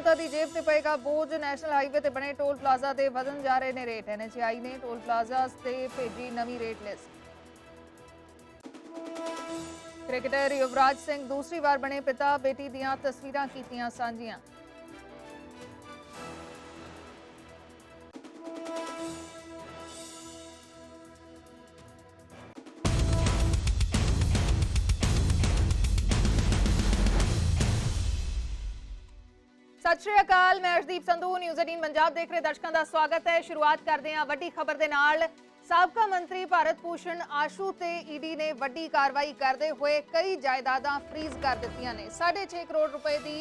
जनता की जेब से पेगा बोझ। नैशनल हाईवे ते बने टोल प्लाजा ते वधन जा रहे ने रेट। NHAI ने टोल प्लाजा ते भेजी नवी rate list. Cricketer Yuvraj Singh दूसरी बार बने पिता। बेटी दियां तस्वीरां कीतियां सांझियां। सत श्री अकाल, मैं अर्शदीप संधू न्यूज़ 18 पंजाब देख रहे दर्शकों का स्वागत है। शुरुआत करते हैं वड्डी खबर दे नाल। साबका मंत्री भारत भूषण आशू ते ईडी ने वड्डी कार्रवाई करते हुए कई जायदादां फ्रीज कर दित्तियां ने। 6.5 करोड़ रुपए की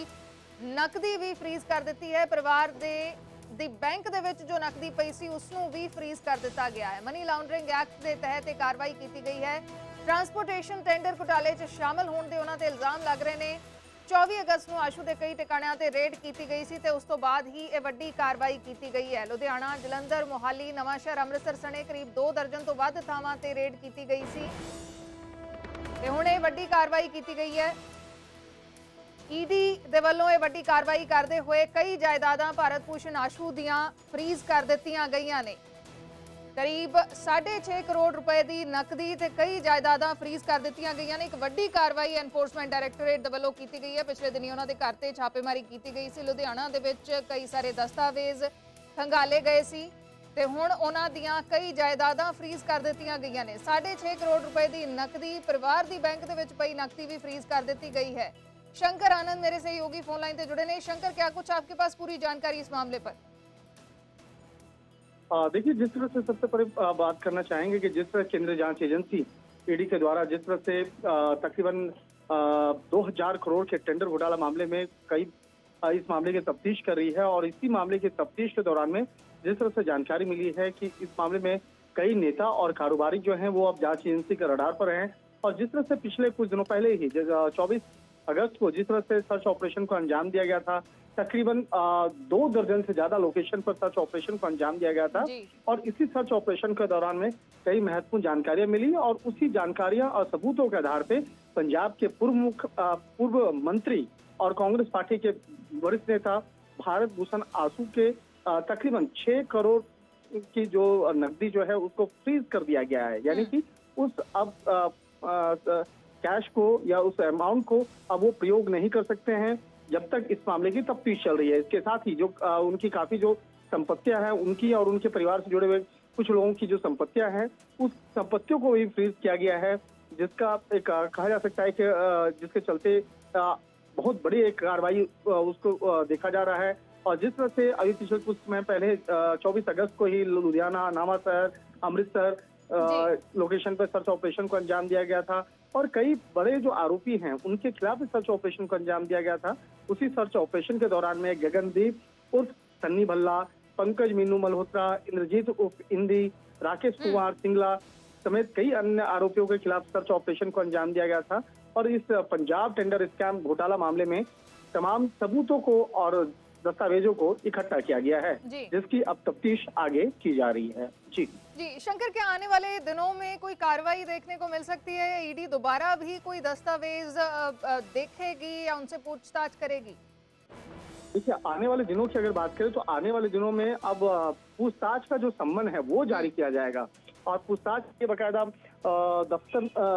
नकदी भी फ्रीज कर दी है। परिवार दी बैंक दे विच जो नकदी पई सी उसनूं भी फ्रीज कर दिता गया है। मनी लाउंडरिंग एक्ट के तहत यह कार्रवाई की गई है। ट्रांसपोर्टेशन टेंडर घोटाले च शामिल होने के उन्हां ते इल्जाम लग रहे हैं। 24 अगस्त को आशू के कई ठिकाणों से रेड की गई सी ते उस तो बाद ही यह वड्डी कार्रवाई की गई है। लुधियाना, जलंधर, मोहाली, नवांशहर, अमृतसर सने करीब 2 दर्जन तो वध थावां ते रेड की गई सी ते हुण यह वड्डी कार्रवाई की गई है। ईडी दे वल्लों यह वड्डी कार्रवाई करते हुए कई जायदादां भारत भूषण आशू दियां फ्रीज कर दित्तियां गईयां ने। करीब 6.5 करोड़ रुपए की नकदी ते कई जायदादां फ्रीज कर दित्तियां गईयां ने। एक वड्डी कार्रवाई एनफोर्समेंट डायरैक्टोरेट दे वल्लों की गई है। पिछले दिनी उन्हां दे घर ते छापेमारी की गई सी। लुधियाना दे विच कई सारे दस्तावेज खंगाले गए सी ते हुण उन्हां दियां कई जायदादां फ्रीज कर दित्तियां गईयां ने। 6.5 करोड़ रुपए की नकदी, परिवार की बैंक दे विच पई नकदी भी फ्रीज कर दी गई है। शंकर आनंद मेरे सहयोगी फोन लाइन से जुड़े ने। शंकर, क्या कुछ आपके पास पूरी जानकारी इस मामले पर? देखिए, जिस तरह से सबसे पहले बात करना चाहेंगे कि जिस तरह केंद्रीय जांच एजेंसी ईडी के द्वारा जिस तरह से तकरीबन 2000 करोड़ के टेंडर घोटाला मामले में कई इस मामले की तफ्तीश कर रही है और इसी मामले की तफ्तीश के दौरान में जिस तरह से जानकारी मिली है कि इस मामले में कई नेता और कारोबारी जो हैं वो अब जांच एजेंसी के रडार पर हैं। और जिस तरह से पिछले कुछ दिनों पहले ही 24 अगस्त को जिस तरह से सर्च ऑपरेशन को अंजाम दिया गया था, तकरीबन 2 दर्जन से ज्यादा लोकेशन पर सर्च ऑपरेशन को अंजाम दिया गया था और इसी सर्च ऑपरेशन के दौरान में कई महत्वपूर्ण जानकारियां मिली और उसी जानकारियां और सबूतों के आधार पे पंजाब के पूर्व मंत्री और कांग्रेस पार्टी के वरिष्ठ नेता भारत भूषण आशू के तकरीबन 6 करोड़ की जो नकदी जो है उसको फ्रीज कर दिया गया है। यानी कि उस अब कैश को या उस अमाउंट को अब वो प्रयोग नहीं कर सकते हैं जब तक इस मामले की तफ्तीश चल रही है। इसके साथ ही जो उनकी काफी जो संपत्तियां हैं उनकी और उनके परिवार से जुड़े हुए कुछ लोगों की जो संपत्तियां हैं उस संपत्तियों को भी फ्रीज किया गया है, जिसका एक कहा जा सकता है कि जिसके चलते बहुत बड़ी एक कार्रवाई उसको देखा जा रहा है। और जिस तरह से अभी पिछले कुछ समय पहले 24 अगस्त को ही लुधियाना, नवांशहर, अमृतसर लोकेशन पर सर्च ऑपरेशन को अंजाम दिया गया था और कई बड़े जो आरोपी हैं उनके खिलाफ इस सर्च ऑपरेशन को अंजाम दिया गया था। उसी सर्च ऑपरेशन के दौरान में गगनदीप उर्फ सन्नी भल्ला, पंकज मीनू मल्होत्रा, इंद्रजीत उर्फ इंदी, राकेश कुमार सिंगला समेत कई अन्य आरोपियों के खिलाफ सर्च ऑपरेशन को अंजाम दिया गया था और इस पंजाब टेंडर स्कैम घोटाला मामले में तमाम सबूतों को और दस्तावेजों को इकट्ठा किया गया है, जिसकी अब तफ्तीश आगे की जा रही है। जी शंकर, क्या आने वाले दिनों में कोई कार्रवाई देखने को मिल सकती है या ईडी दोबारा भी कोई दस्तावेज देखेगी या उनसे पूछताछ करेगी? देखिए, आने वाले दिनों की अगर बात करें तो आने वाले दिनों में अब पूछताछ का जो सम्मन है वो जारी किया जाएगा और पूछताछ के बकायदा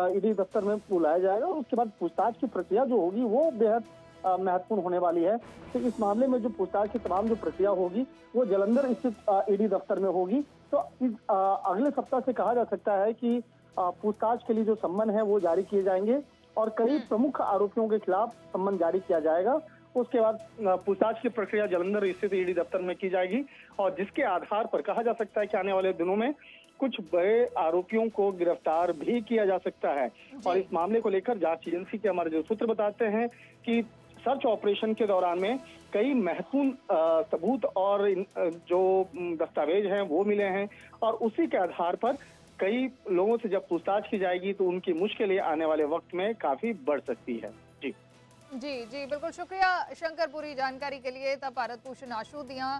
ईडी दफ्तर में बुलाया जाएगा और उसके बाद पूछताछ की प्रक्रिया जो होगी वो बेहद महत्वपूर्ण होने वाली है। तो इस मामले में जो पूछताछ की तमाम जो प्रक्रिया होगी वो जलंधर स्थित ईडी दफ्तर में होगी। तो इस अगले सप्ताह से कहा जा सकता है कि पूछताछ के लिए जो सम्मन है वो जारी किए जाएंगे और कई प्रमुख आरोपियों के खिलाफ सम्मन जारी किया जाएगा। उसके बाद पूछताछ की प्रक्रिया जलंधर स्थित ईडी दफ्तर में की जाएगी और जिसके आधार पर कहा जा सकता है कि आने वाले दिनों में कुछ बड़े आरोपियों को गिरफ्तार भी किया जा सकता है। और इस मामले को लेकर जांच एजेंसी के हमारे जो सूत्र बताते हैं कि सर्च ऑपरेशन के दौरान में कई महत्वपूर्ण सबूत और जो दस्तावेज हैं वो मिले हैं और उसी के आधार पर कई लोगों से जब पूछताछ की जाएगी तो उनकी मुश्किलें आने वाले वक्त में काफी बढ़ सकती है। जी जी बिल्कुल, शुक्रिया शंकर पूरी जानकारी के लिए। तो भारत भूषण आशू दियां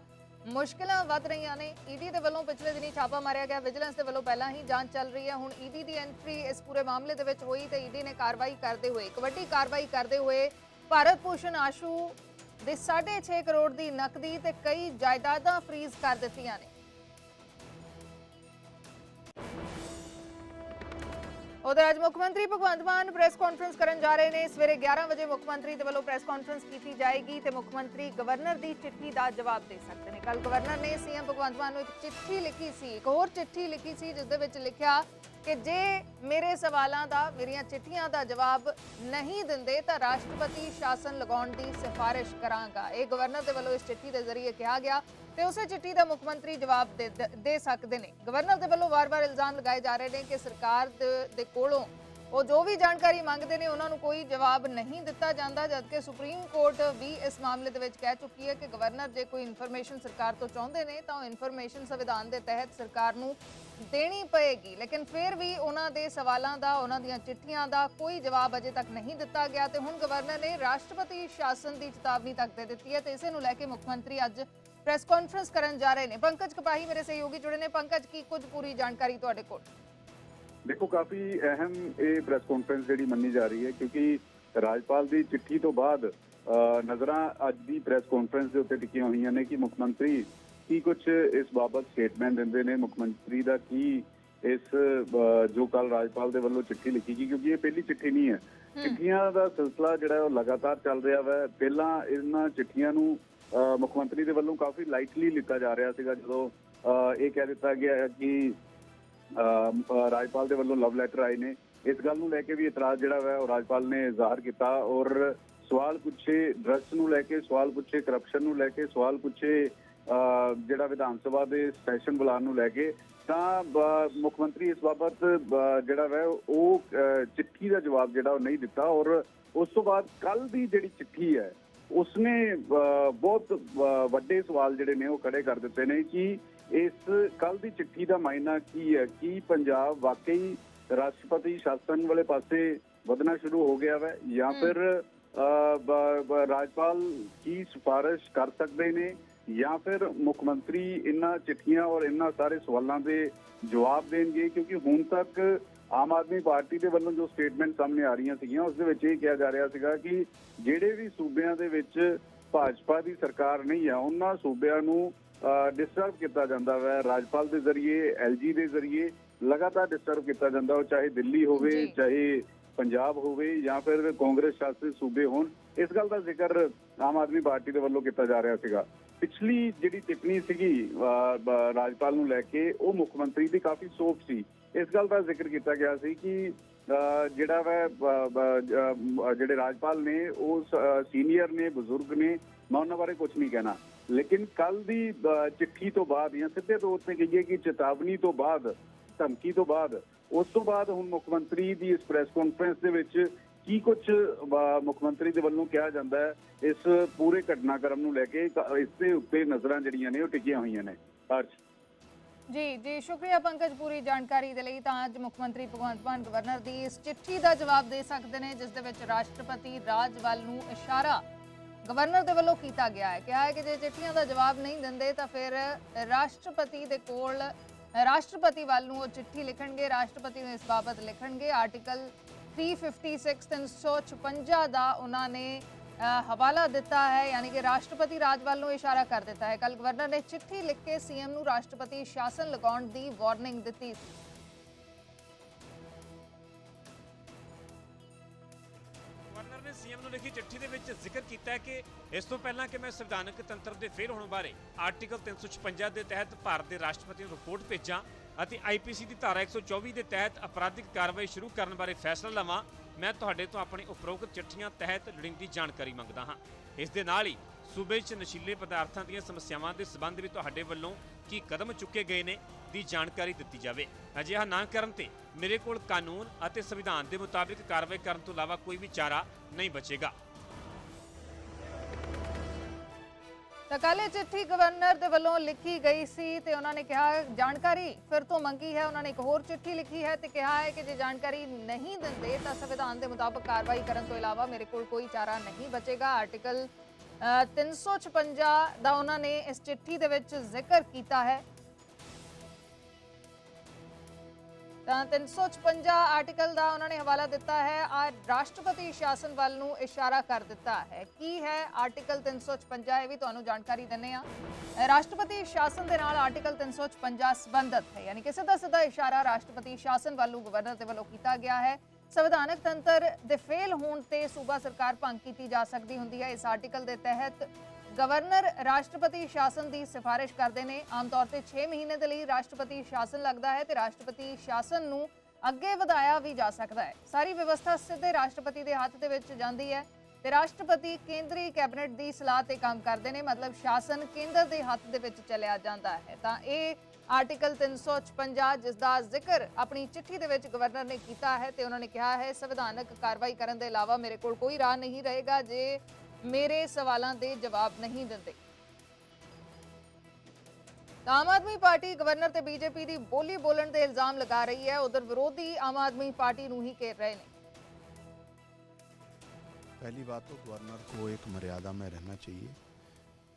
मुश्किलां वध रही ने। ईडी दे वल्लों पिछले दिनी छापा मारिया गया, विजिलेंस दे वल्लों पहला ही जांच चल रही है। हुण ईडी दी एंट्री इस पूरे मामले दे विच होई ते ईडी ने कार्रवाई करते हुए एक वड्डी कार्रवाई करते हुए भारत भूषण आशू ਦੇ 6.5 ਕਰੋੜ ਦੀ ਨਕਦੀ ਤੇ ਕਈ ਜਾਇਦਾਦਾਂ ਫ੍ਰੀਜ਼ ਕਰ ਦਿੱਤੀਆਂ ਨੇ। उधर अज मुख्यमंत्री भगवंत मान प्रेस कॉन्फ्रेंस करन जा रहे हैं। सवेरे 11 बजे मुख्यमंत्री दे वल्लों प्रेस कॉन्फ्रेंस की जाएगी तो मुख्यमंत्री गवर्नर की चिट्ठी का जवाब दे सकते हैं। कल गवर्नर ने सीएम भगवंत मान एक चिट्ठी लिखी सी, एक होर चिट्ठी लिखी सी जिस दे विच लिखिया कि जे मेरे सवालों का, मेरिया चिट्ठियां का जवाब नहीं दिंदे तो राष्ट्रपति शासन लगाउण दी सिफारिश करांगा। ये गवर्नर के वल्लों इस चिट्ठी के जरिए कहा गया ਤੇ ਉਸੇ चिट्ठी का मुख्यमंत्री जवाब दे सकते हैं। गवर्नर के वल्लों वार-वार इल्जाम लगाए जा रहे हैं कि सरकार दे कोलों वो जो भी जानकारी मंगते हैं उन्होंने कोई जवाब नहीं दिता जाता, जबकि सुप्रीम कोर्ट भी इस मामले के कह चुकी है कि गवर्नर जो कोई इन्फॉर्मेशन सरकार तो चाहते हैं तो इन्फॉर्मेशन संविधान के तहत सरकार नूं देनी पएगी, लेकिन फिर भी उन्होंने सवालों का, उन्होंने चिट्ठियां का कोई जवाब अजे तक नहीं दिता गया। तो हुण गवर्नर ने राष्ट्रपति शासन की चेतावनी तक दे दी है। तो इसे नूं लैके मुख्यमंत्री अज प्रेस कॉन्फ्रेंस करन जा रहे हैं। पंकज कपाही मेरे सहयोगी जुड़े ने। पंकज की कुछ पूरी जानकारी तुहाडे कोल? देखो, काफी अहम ये प्रेस कॉन्फ्रेंस जी मनी जा रही है क्योंकि राजपाल की चिट्ठी तो बाद नज़र अज की प्रेस कॉन्फ्रेंस के उत्ते टिकियां हुई ने कि मुख्यमंत्री की कुछ इस बाबत स्टेटमेंट देंदे ने। मुख्यमंत्री का की इस जो कल राजपाल के वल्लों चिट्ठी लिखी गई, क्योंकि ये पहली चिट्ठी नहीं है, चिट्ठियां का सिलसिला जो लगातार चल रहा है। पहला इन्हां चिट्ठियां नूं मुख्यमंत्री के वल्लों काफ़ी लाइटली लिता जा रहा है। जो ये कह दिता गया है कि राजपाल के वल्लों लव लैटर आए ने, इस गल नूं लैके भी इतराज जिहड़ा है राजपाल ने ज़ाहिर किया और सवाल पूछे ड्रग्स नूं लैके, सवाल पूछे करप्शन नूं लैके, सवाल पूछे जिहड़ा विधान सभा के सैशन बुलाउण नूं लैके। तां मुख्यमंत्री इस बाबत जिहड़ा है वो चिट्ठी का जवाब जिहड़ा नहीं दिता और उस तो बाद कल की जिहड़ी चिट्ठी है उसने बहुत वड्डे सवाल जिहड़े ने वो खड़े कर दिते ने कि इस कल की चिट्ठी का मायना की है कि पंजाब वाकई राष्ट्रपति शासन वाले पासे वधना शुरू हो गया है या फिर राजपाल की सिफारिश कर सकते हैं या फिर मुख्यमंत्री इन्हां चिट्ठियां और इन्हां सारे सवालों के जवाब देंगे। क्योंकि हुण तक आम आदमी पार्टी के वल्लों जो स्टेटमेंट सामने आ रही सीगियां उस दे विच ये कहा जा रहा सीगा कि जिहड़े भी सूबियां दे विच भाजपा की सरकार नहीं है उन्हां सूबियां नूं डिस्टर्ब किया जाता है राजपाल के जरिए, LG के जरिए लगातार डिस्टर्ब किया जाता है, चाहे दिल्ली होवे, चाहे पंजाब होवे या फिर कांग्रेस शासित सूबे होण। इस गल का जिक्र आम आदमी पार्टी के वल्लों किया जा रहा सीगा। पिछली जिहड़ी टिप्पणी सीगी राजपाल नूं लैके वो मुख्यमंत्री की काफ़ी सोच सी। इस गल का जिक्र किया गया सी कि जिहड़ा वै जिहड़े राजपाल ने वो सीनियर ने, बुजुर्ग ने, मैं उन्हां बारे कुछ नहीं कहना, लेकिन कल की चिट्ठी तो बाद या सीधे तौर पर कहिए कि चेतावनी तो बाद, धमकी तो बाद, उस तो बाद हुण मुख्यमंत्री की इस प्रेस कॉन्फ्रेंस दे विच की कुछ मुख्यमंत्री के वल्लों कहा जाता है इस पूरे घटनाक्रम नूं लैके, इसके उत्ते नज़रां जिहड़ियां ने वो टिकियां हुई ने। जी जी, शुक्रिया पंकज पूरी जानकारी दे लई। तां अज मुख्यमंत्री भगवंत मान गवर्नर की इस चिट्ठी का जवाब दे सकते हैं जिस दे विच राष्ट्रपति राज वल नूं इशारा गवर्नर के वल्लों किया गया है। कहा है कि जे चिट्ठियां का जवाब नहीं दिंदे तां फिर राष्ट्रपति दे कोल राष्ट्रपति वल नूं चिट्ठी लिखणगे, राष्ट्रपति नूं इस बाबत लिखणगे। आर्टिकल 356 356 का उन्होंने हवाला दिता है, यानी कि राष्ट्रपति राज वल नूं इशारा कर दिता है। कल गवर्नर ने चिट्ठी लिख के सीएम नूं राष्ट्रपति शासन लगाउण दी वार्निंग दी। गवर्नर ने सीएम नूं लिखी चिट्ठी दे विच जिक्र किया है कि इस तो पहला कि मैं संविधानक तंत्र के फेल होने बारे आर्टिकल 356 के तहत भारत के राष्ट्रपति नूं रिपोर्ट भेजा ਅਤੇ IPC की धारा 124 के तहत अपराधिक कार्रवाई शुरू करने बारे फैसला लवां। मैं तुहाडे तो अपनी उपरोक्त चिट्ठियां तहत लोड़ींदी जानकारी मंगदा हाँ। इस दे नाल ही सूबे 'च नशीले पदार्थां ਦੀਆਂ समस्यावां के संबंध में तुहाडे वल्लों की कदम चुके गए ने दी जानकारी दी जाए। अजिहा ना करन ते मेरे कोल कानून और संविधान के मुताबिक कार्रवाई करने तो इलावा कोई भी चारा नहीं बचेगा। तो कल चिट्ठी गवर्नर के वलों लिखी गई सी ते उन्होंने कहा जानकारी फिर तो मंगी है। उन्होंने एक होर चिट्ठी लिखी है तो कहा है कि जे जानकारी नहीं देंदे तो संविधान के मुताबिक कार्रवाई करने तो इलावा मेरे को कोई चारा नहीं बचेगा। आर्टिकल 356 का उन्होंने इस चिट्ठी के जिक्र किया है। ਤਾਂ 356 ਆਰਟੀਕਲ ਦਾ ਉਹਨਾਂ ਨੇ ਹਵਾਲਾ ਦਿੱਤਾ ਹੈ ਔਰ ਰਾਸ਼ਟਰਪਤੀ ਸ਼ਾਸਨ ਵੱਲ ਨੂੰ ਇਸ਼ਾਰਾ ਕਰ ਦਿੱਤਾ ਹੈ। ਕੀ ਹੈ ਆਰਟੀਕਲ 356 ਇਹ ਵੀ ਤੁਹਾਨੂੰ ਜਾਣਕਾਰੀ ਦਿੰਦੇ ਆ। ਰਾਸ਼ਟਰਪਤੀ ਸ਼ਾਸਨ ਦੇ ਨਾਲ ਆਰਟੀਕਲ 356 ਸੰਬੰਧਿਤ ਹੈ, ਯਾਨੀ ਕਿ ਸਿੱਧਾ ਇਸ਼ਾਰਾ ਰਾਸ਼ਟਰਪਤੀ ਸ਼ਾਸਨ ਵੱਲੋਂ ਗਵਰਨਰ ਦੇ ਵੱਲੋਂ ਕੀਤਾ ਗਿਆ ਹੈ। ਸੰਵਿਧਾਨਕ ਤੰਤਰ ਦੇ ਫੇਲ ਹੋਣ ਤੇ ਸੂਬਾ ਸਰਕਾਰ ਭੰਗ ਕੀਤੀ ਜਾ ਸਕਦੀ ਹੁੰਦੀ ਹੈ। ਇਸ ਆਰਟੀਕਲ ਦੇ ਤਹਿਤ ਗਵਰਨਰ ਰਾਸ਼ਟਰਪਤੀ ਸ਼ਾਸਨ ਦੀ ਸਿਫਾਰਿਸ਼ ਕਰਦੇ ਨੇ। ਆਮ ਤੌਰ ਤੇ 6 ਮਹੀਨੇ ਦੇ ਲਈ ਰਾਸ਼ਟਰਪਤੀ ਸ਼ਾਸਨ ਲੱਗਦਾ ਹੈ ਤੇ ਰਾਸ਼ਟਰਪਤੀ ਸ਼ਾਸਨ ਨੂੰ ਅੱਗੇ ਵਧਾਇਆ ਵੀ ਜਾ ਸਕਦਾ ਹੈ। ਸਾਰੀ ਵਿਵਸਥਾ ਸਿੱਧੇ ਰਾਸ਼ਟਰਪਤੀ ਦੇ ਹੱਥ ਦੇ ਵਿੱਚ ਜਾਂਦੀ ਹੈ ਤੇ ਰਾਸ਼ਟਰਪਤੀ ਕੇਂਦਰੀ ਕੈਬਨਿਟ ਦੀ ਸਲਾਹ ਤੇ ਕੰਮ ਕਰਦੇ ਨੇ, ਮਤਲਬ ਸ਼ਾਸਨ ਕੇਂਦਰ ਦੇ ਹੱਥ ਦੇ ਵਿੱਚ ਚਲਿਆ ਜਾਂਦਾ ਹੈ। ਤਾਂ ਇਹ ਆਰਟੀਕਲ 356 ਜਿਸ ਦਾ ਜ਼ਿਕਰ ਆਪਣੀ ਚਿੱਠੀ ਦੇ ਵਿੱਚ ਗਵਰਨਰ ਨੇ ਕੀਤਾ ਹੈ ਤੇ ਉਹਨਾਂ ਨੇ ਕਿਹਾ ਹੈ ਸੰਵਿਧਾਨਕ ਕਾਰਵਾਈ ਕਰਨ ਦੇ ਇਲਾਵਾ ਮੇਰੇ ਕੋਲ ਕੋਈ ਰਾਹ ਨਹੀਂ ਰਹੇਗਾ ਜੇ ਮੇਰੇ ਸਵਾਲਾਂ ਦੇ ਜਵਾਬ ਨਹੀਂ ਦਿੰਦੇ। ਆਮ ਆਦਮੀ ਪਾਰਟੀ ਗਵਰਨਰ ਤੇ बीजेपी ਦੀ ਬੋਲੀ ਬੋਲਣ ਦੇ ਇਲਜ਼ਾਮ ਲਗਾ ਰਹੀ ਹੈ। ਉਧਰ ਵਿਰੋਧੀ ਆਮ आदमी पार्टी ਨੂੰ ਹੀ घेर रहे हैं। पहली बात तो गवर्नर को एक मर्यादा में रहना चाहिए।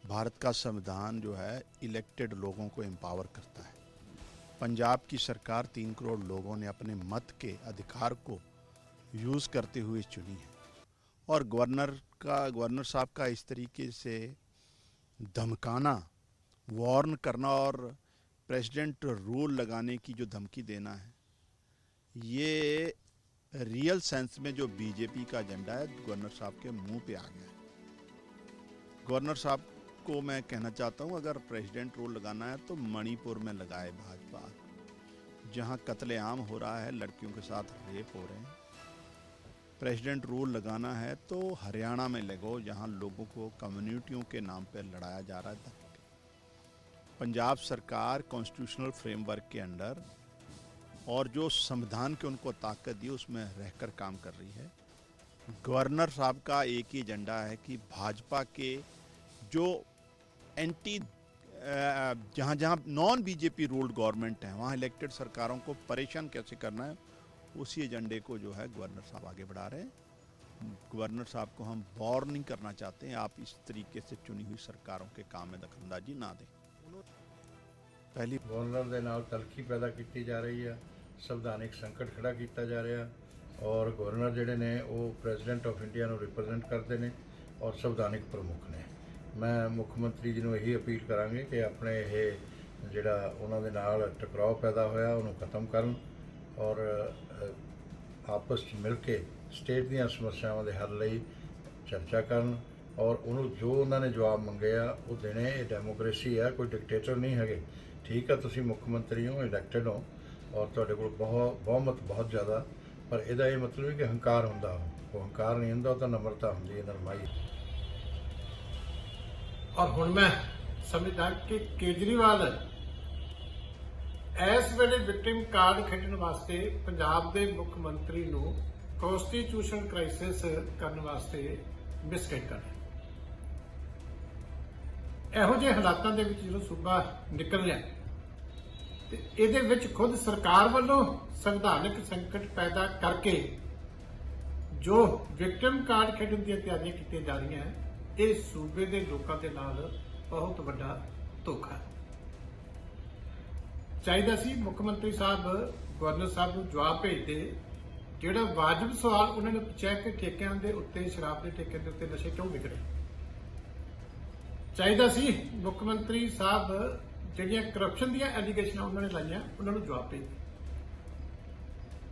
भारत का संविधान जो है इलेक्टेड लोगों को एम्पावर करता है। पंजाब की सरकार 3 करोड़ लोगों ने अपने मत के अधिकार को यूज़ करते हुए चुनी है और गवर्नर साहब का इस तरीके से धमकाना, वार्न करना और प्रेसिडेंट रूल लगाने की जो धमकी देना है, ये रियल सेंस में जो बीजेपी का एजेंडा है गवर्नर साहब के मुंह पे आ गया है। गवर्नर साहब को मैं कहना चाहता हूँ अगर प्रेसिडेंट रूल लगाना है तो मणिपुर में लगाए भाजपा, जहाँ कत्लेआम हो रहा है, लड़कियों के साथ रेप हो रहे हैं। प्रेसिडेंट रूल लगाना है तो हरियाणा में लगाओ जहाँ लोगों को कम्युनिटियों के नाम पर लड़ाया जा रहा है। पंजाब सरकार कॉन्स्टिट्यूशनल फ्रेमवर्क के अंडर और जो संविधान के उनको ताकत दी उसमें रहकर काम कर रही है। गवर्नर साहब का एक ही एजेंडा है कि भाजपा के जो एंटी जहाँ जहाँ नॉन बीजेपी रूल्ड गवर्नमेंट है वहाँ इलेक्टेड सरकारों को परेशान कैसे करना है, उसी एजेंडे को जो है गवर्नर साहब आगे बढ़ा रहे हैं। गवर्नर साहब को हम वॉर नहीं करना चाहते हैं, आप इस तरीके से चुनी हुई सरकारों के काम में दखलंदाजी ना दें। पहली गवर्नर ਦੇ ਨਾਲ ਤਲਖੀ ਪੈਦਾ ਕੀਤੀ ਜਾ ਰਹੀ ਹੈ, ਸੰਵਿਧਾਨਿਕ ਸੰਕਟ ਖੜਾ ਕੀਤਾ ਜਾ ਰਿਹਾ ਔਰ ਗਵਰਨਰ ਜਿਹੜੇ ਨੇ ਉਹ ਪ੍ਰੈਜ਼ੀਡੈਂਟ ਆਫ ਇੰਡੀਆ ਨੂੰ ਰਿਪਰੈਜ਼ੈਂਟ ਕਰਦੇ ਨੇ ਔਰ ਸੰਵਿਧਾਨਿਕ ਪ੍ਰਮੁੱਖ ਨੇ। ਮੈਂ ਮੁੱਖ ਮੰਤਰੀ ਜੀ ਨੂੰ ਇਹੀ ਅਪੀਲ ਕਰਾਂਗੇ ਕਿ ਆਪਣੇ ਇਹ ਜਿਹੜਾ ਉਹਨਾਂ ਦੇ ਨਾਲ ਟਕਰਾਅ ਪੈਦਾ ਹੋਇਆ ਉਹਨੂੰ ਖਤਮ ਕਰਨ ਔਰ ਆਪਸ 'ਚ ਮਿਲ ਕੇ ਸਟੇਟ ਦੀਆਂ ਸਮੱਸਿਆਵਾਂ ਦੇ ਹੱਲ ਲਈ ਚਰਚਾ ਕਰਨ ਔਰ ਉਹਨੂੰ ਜੋ ਉਹਨਾਂ ਨੇ ਜਵਾਬ ਮੰਗੇ ਆ ਉਹ ਦੇਣੇ। ਇਹ ਡੈਮੋਕ੍ਰੇਸੀ ਹੈ, ਕੋਈ ਡਿਕਟੇਟਰ ਨਹੀਂ ਹੈਗੇ। ਠੀਕ ਆ, ਤੁਸੀਂ ਮੁੱਖ ਮੰਤਰੀ ਹੋ, ਇਲੈਕਟਡ ਹੋ ਔਰ ਤੁਹਾਡੇ ਕੋਲ ਬਹੁਮਤ ਬਹੁਤ ਜ਼ਿਆਦਾ, ਪਰ ਇਹਦਾ ਇਹ ਮਤਲਬ ਨਹੀਂ ਕਿ ਹੰਕਾਰ ਹੁੰਦਾ। ਉਹ ਹੰਕਾਰ ਨਹੀਂ ਹੁੰਦਾ, ਉਹ ਤਾਂ ਨਮਰਤਾ ਹੁੰਦੀ ਹੈ, ਨਰਮਾਈ। और हुण मैं समझदा कि केजरीवाल इस वेले विक्टिम कार्ड खेडण वास्ते पंजाब के मुख मंत्री नूं कॉन्स्टिट्यूशन क्राइसिस करने वास्ते मिसगाइड कर रहे। इहो जिहे हालातां दे विच जो सूबा निकल रहा ते इहदे विच खुद सरकार वल्लों संविधानक संकट पैदा करके जो विक्टिम कार्ड खेडण दी तैयारियां कीतियां जा रही हैं, ਇਹ ਸੂਬੇ ਦੇ ਲੋਕਾਂ ਦੇ ਨਾਲ ਬਹੁਤ ਵੱਡਾ ਧੋਖਾ ਹੈ। ਚਾਹੀਦਾ ਸੀ ਮੁੱਖ ਮੰਤਰੀ ਸਾਹਿਬ ਗਵਰਨਰ ਸਾਹਿਬ ਨੂੰ ਜਵਾਬ ਭੇਜਦੇ, ਜਿਹੜਾ ਵਾਜਬ ਸਵਾਲ ਉਹਨਾਂ ਨੇ ਪੁੱਛਿਆ ਕਿ ਠੇਕਿਆਂ ਦੇ ਉੱਤੇ, ਸ਼ਰਾਬ ਦੇ ਠੇਕਿਆਂ ਦੇ ਉੱਤੇ ਨਸ਼ੇ ਕਿਉਂ ਵਿਕ ਰਹੇ। ਚਾਹੀਦਾ ਸੀ ਮੁੱਖ ਮੰਤਰੀ ਸਾਹਿਬ ਜਿਹੜੀਆਂ ਕਰਪਸ਼ਨ ਦੀਆਂ ਐਲੀਗੇਸ਼ਨਾਂ ਉਹਨਾਂ ਨੇ ਲਾਈਆਂ ਉਹਨਾਂ ਨੂੰ ਜਵਾਬ ਭੇਜਦੇ।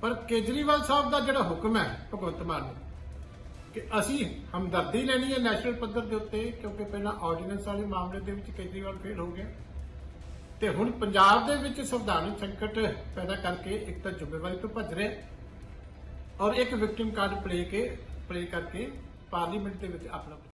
ਪਰ ਕੇਜਰੀਵਾਲ ਸਾਹਿਬ ਦਾ ਜਿਹੜਾ ਹੁਕਮ ਹੈ ਭਗਵੰਤ ਮਾਨ ਨੇ ਕਿ ਅਸੀਂ ਹਮਦਰਦੀ ਲੈਣੀ ਹੈ ਨੈਸ਼ਨਲ ਪੱਧਰ ਦੇ ਉੱਤੇ, ਕਿਉਂਕਿ ਪਹਿਲਾਂ ਆਰਡੀਨੈਂਸ ਵਾਲੇ ਮਾਮਲੇ ਦੇ ਵਿੱਚ ਕੇਜਰੀਵਾਲ ਫੇਲ ਹੋ ਗਿਆ ਤੇ ਹੁਣ ਪੰਜਾਬ ਦੇ ਵਿੱਚ ਸੰਵਿਧਾਨਕ ਸੰਕਟ ਪੈਦਾ ਕਰਕੇ ਇੱਕ ਤਾਂ ਜ਼ਿੰਮੇਵਾਰੀ ਤੋਂ ਭੱਜ ਰਿਹਾ ਔਰ ਇੱਕ ਵਿਕਟਿਮ ਕਾਰਡ ਪਲੇ ਕਰਕੇ ਪਾਰਲੀਮੈਂਟ ਦੇ ਵਿੱਚ ਆਪਣਾ